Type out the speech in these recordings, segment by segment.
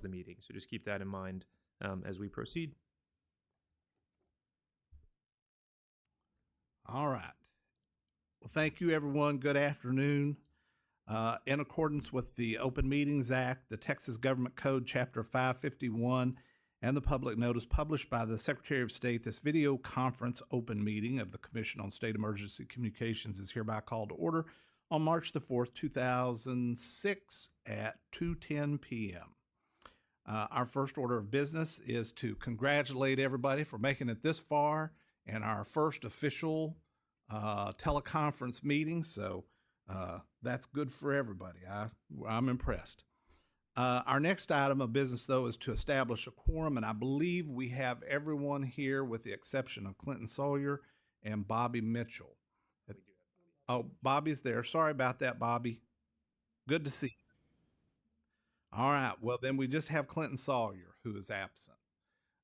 the meeting. So just keep that in mind as we proceed. All right. Well, thank you, everyone. Good afternoon. In accordance with the Open Meetings Act, the Texas Government Code, Chapter 551, and the public notice published by the Secretary of State, this video conference open meeting of the Commission on State Emergency Communications is hereby called to order on March the 4th, 2006 at 2:10 p.m. Our first order of business is to congratulate everybody for making it this far in our first official teleconference meeting. So that's good for everybody. I'm impressed. Our next item of business, though, is to establish a quorum, and I believe we have everyone here with the exception of Clinton Sawyer and Bobby Mitchell. Oh, Bobby's there. Sorry about that, Bobby. Good to see you. All right. Well, then we just have Clinton Sawyer, who is absent.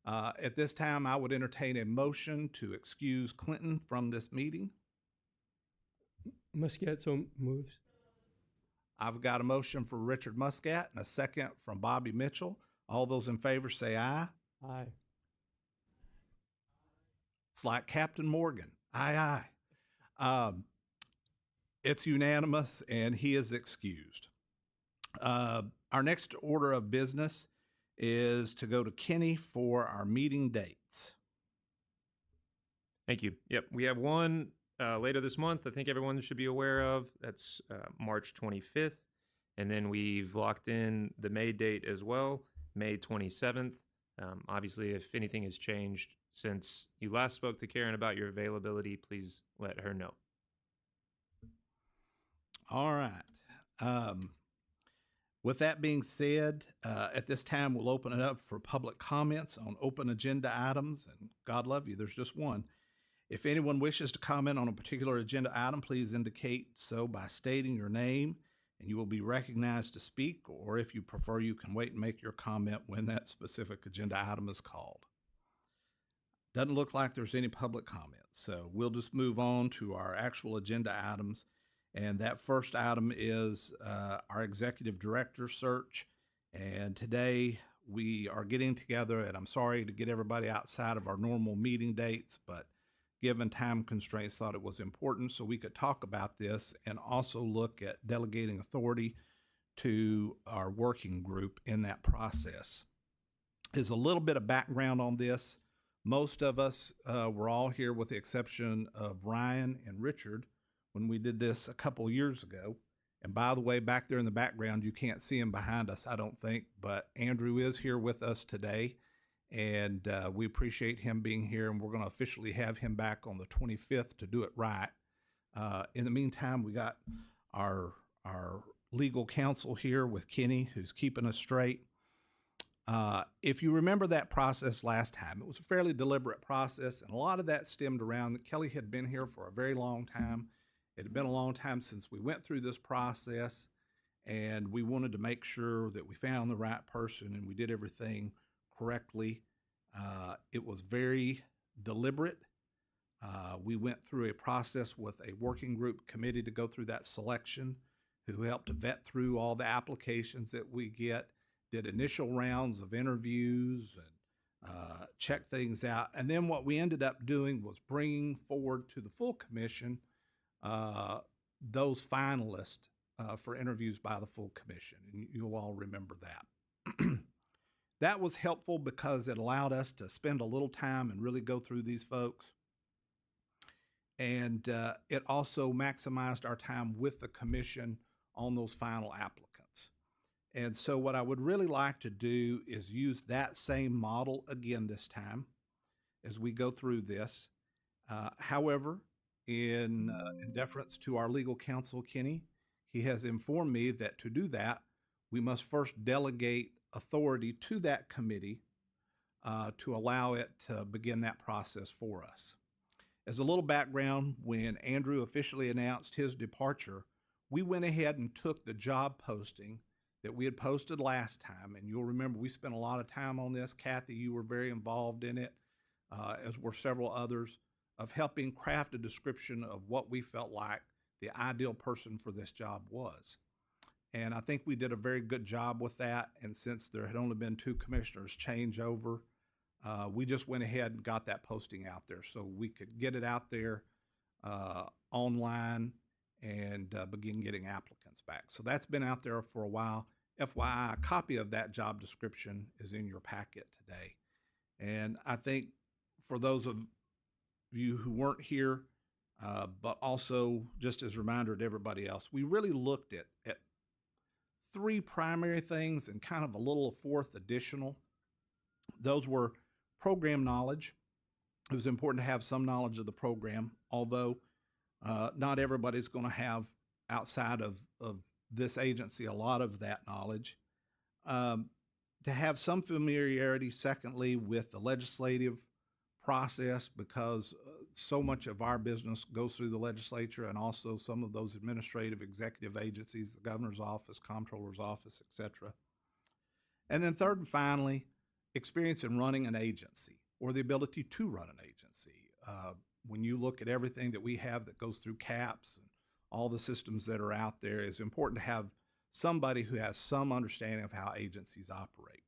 At this time, I would entertain a motion to excuse Clinton from this meeting. Muscat so moves. I've got a motion for Richard Muscat and a second from Bobby Mitchell. All those in favor say aye. Aye. It's like Captain Morgan. Aye, aye. It's unanimous, and he is excused. Our next order of business is to go to Kenny for our meeting dates. Thank you. Yep, we have one later this month I think everyone should be aware of. That's March 25th. And then we've locked in the May date as well, May 27th. Obviously, if anything has changed since you last spoke to Karen about your availability, please let her know. All right. With that being said, at this time, we'll open it up for public comments on open agenda items. And God love you, there's just one. If anyone wishes to comment on a particular agenda item, please indicate so by stating your name, and you will be recognized to speak. Or if you prefer, you can wait and make your comment when that specific agenda item is called. Doesn't look like there's any public comments, so we'll just move on to our actual agenda items. And that first item is our executive director search. And today we are getting together, and I'm sorry to get everybody outside of our normal meeting dates, but given time constraints, thought it was important so we could talk about this and also look at delegating authority to our working group in that process. There's a little bit of background on this. Most of us were all here with the exception of Ryan and Richard when we did this a couple years ago. And by the way, back there in the background, you can't see him behind us, I don't think, but Andrew is here with us today. And we appreciate him being here, and we're going to officially have him back on the 25th to do it right. In the meantime, we got our legal counsel here with Kenny, who's keeping us straight. If you remember that process last time, it was a fairly deliberate process, and a lot of that stemmed around that Kelly had been here for a very long time. It had been a long time since we went through this process, and we wanted to make sure that we found the right person and we did everything correctly. It was very deliberate. We went through a process with a working group committee to go through that selection, who helped to vet through all the applications that we get, did initial rounds of interviews and checked things out. And then what we ended up doing was bringing forward to the full commission those finalists for interviews by the full commission. And you'll all remember that. That was helpful because it allowed us to spend a little time and really go through these folks. And it also maximized our time with the commission on those final applicants. And so what I would really like to do is use that same model again this time as we go through this. However, in deference to our legal counsel, Kenny, he has informed me that to do that, we must first delegate authority to that committee to allow it to begin that process for us. As a little background, when Andrew officially announced his departure, we went ahead and took the job posting that we had posted last time. And you'll remember we spent a lot of time on this. Kathy, you were very involved in it, as were several others, of helping craft a description of what we felt like the ideal person for this job was. And I think we did a very good job with that. And since there had only been 2 commissioners change over, we just went ahead and got that posting out there so we could get it out there online and begin getting applicants back. So that's been out there for a while. FYI, a copy of that job description is in your packet today. And I think for those of you who weren't here, but also just as a reminder to everybody else, we really looked at 3 primary things and kind of a little 4th additional. Those were program knowledge. It was important to have some knowledge of the program, although not everybody's going to have outside of this agency a lot of that knowledge. To have some familiarity, secondly, with the legislative process, because so much of our business goes through the legislature, and also some of those administrative executive agencies, the governor's office, comptroller's office, etc. And then third and finally, experience in running an agency or the ability to run an agency. When you look at everything that we have that goes through CAPS and all the systems that are out there, it's important to have somebody who has some understanding of how agencies operate.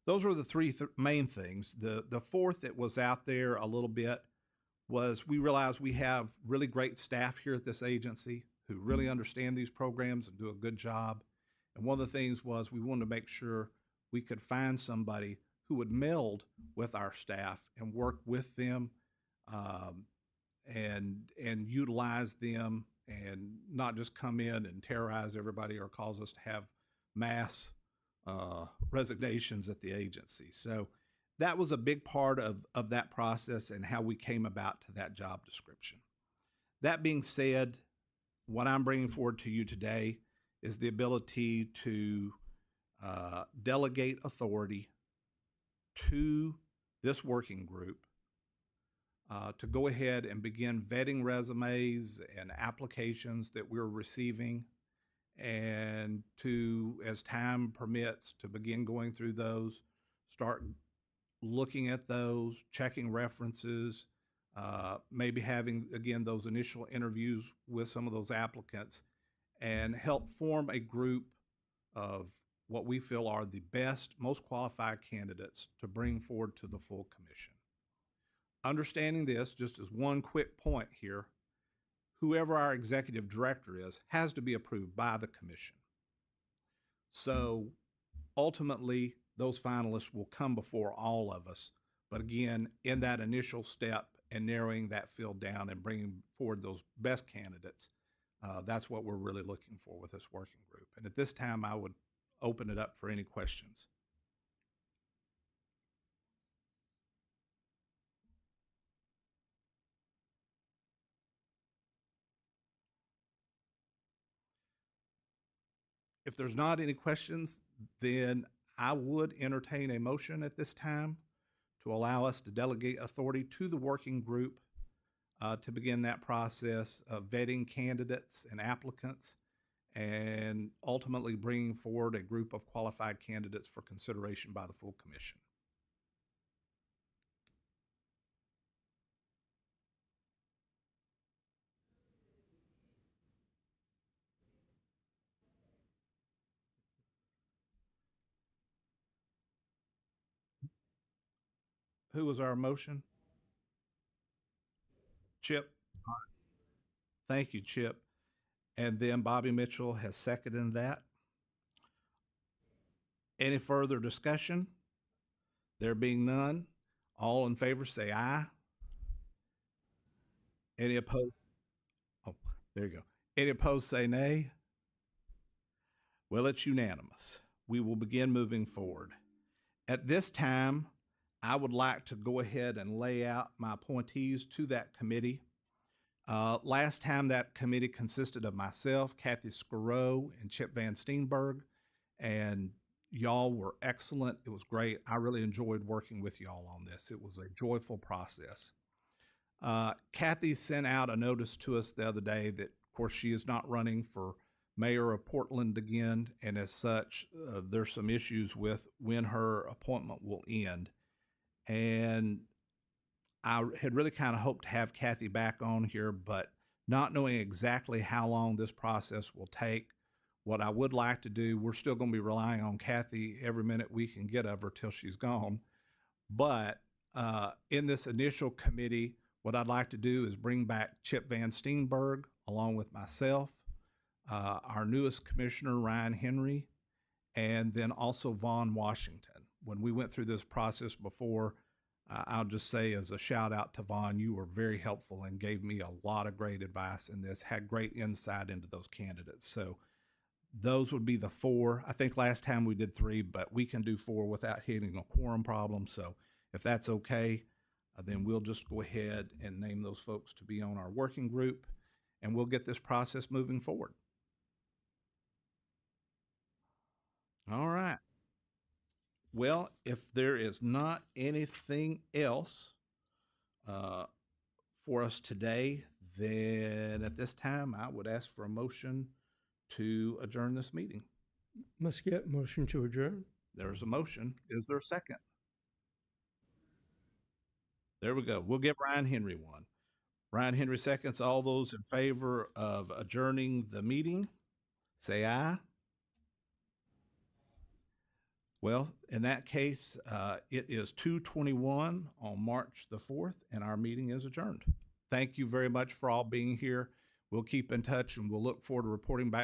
Those were the 3 main things. The 4th that was out there a little bit was we realized we have really great staff here at this agency who really understand these programs and do a good job. And one of the things was we wanted to make sure we could find somebody who would meld with our staff and work with them and utilize them and not just come in and terrorize everybody or cause us to have mass resignations at the agency. So that was a big part of that process and how we came about to that job description. That being said, what I'm bringing forward to you today is the ability to delegate authority to this working group to go ahead and begin vetting resumes and applications that we're receiving, and to, as time permits, to begin going through those, start looking at those, checking references, maybe having, again, those initial interviews with some of those applicants, and help form a group of what we feel are the best, most qualified candidates to bring forward to the full commission. Understanding this, just as one quick point here, whoever our executive director is has to be approved by the commission. So ultimately, those finalists will come before all of us. But again, in that initial step and narrowing that field down and bringing forward those best candidates, that's what we're really looking for with this working group. And at this time, I would open it up for any questions. If there's not any questions, then I would entertain a motion at this time to allow us to delegate authority to the working group to begin that process of vetting candidates and applicants and ultimately bringing forward a group of qualified candidates for consideration by the full commission. Who was our motion? Chip. Thank you, Chip. And then Bobby Mitchell has seconded that. Any further discussion? There being none, all in favor say aye. Any opposed? Oh, there you go. Any opposed say nay. Well, it's unanimous. We will begin moving forward. At this time, I would like to go ahead and lay out my appointees to that committee. Last time that committee consisted of myself, Kathy Scarrow, and Chip Van Steenberg, and y'all were excellent. It was great. I really enjoyed working with y'all on this. It was a joyful process. Kathy sent out a notice to us the other day that, of course, she is not running for mayor of Portland again, and as such, there's some issues with when her appointment will end. And I had really kind of hoped to have Kathy back on here, but not knowing exactly how long this process will take, What I would like to do, we're still going to be relying on Kathy every minute we can get of her till she's gone. But in this initial committee, what I'd like to do is bring back Chip Van Steenberg along with myself, our newest commissioner, Ryan Henry, and then also Vaughn Washington. When we went through this process before, I'll just say as a shout out to Vaughn, you were very helpful and gave me a lot of great advice in this, had great insight into those candidates. So those would be the four. I think last time we did three, but we can do four without hitting a quorum problem. So if that's okay, then we'll just go ahead and name those folks to be on our working group, and we'll get this process moving forward. All right. Well, if there is not anything else for us today, then at this time, I would ask for a motion to adjourn this meeting. Muscat, motion to adjourn. There's a motion. Is there a second? There we go. We'll give Ryan Henry one. Ryan Henry seconds. All those in favor of adjourning the meeting, say aye. Well, in that case, it is 2:21 on March the 4th, and our meeting is adjourned. Thank you very much for all being here. We'll keep in touch, and we'll look forward to reporting back